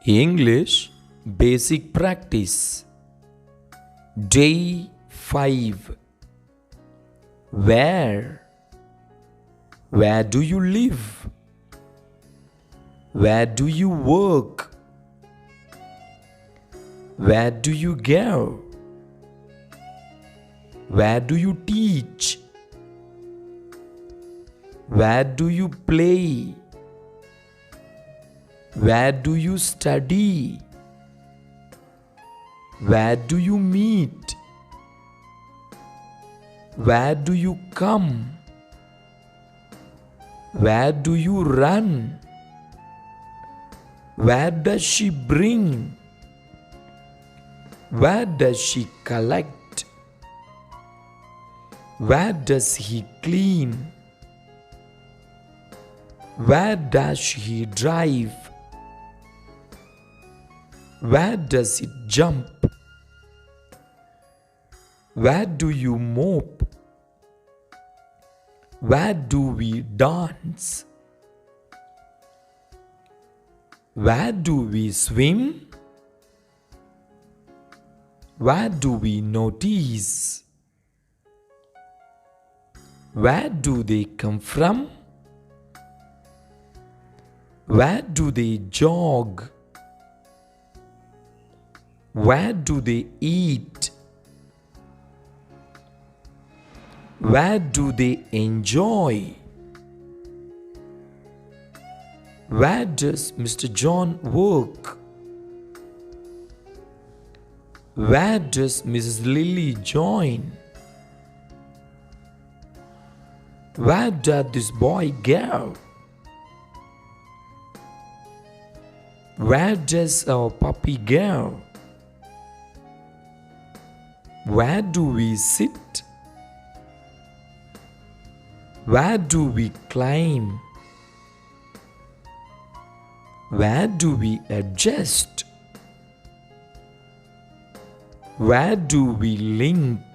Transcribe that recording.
English Basic Practice Day 5. Where? Where do you live? Where do you work? Where do you go? Where do you teach? Where do you play? Where do you study? Where do you meet? Where do you come? Where do you run? Where does she bring? Where does she collect? Where does he clean? Where does he drive? Where does it jump? Where do you mop? Where do we dance? Where do we swim? Where do we notice? Where do they come from? Where do they jog? Where do they eat? Where do they enjoy? Where does Mr. John work? Where does Mrs. Lily join? Where does this boy go? Where does our puppy go? Where do we sit? Where do we climb? Where do we adjust? Where do we link?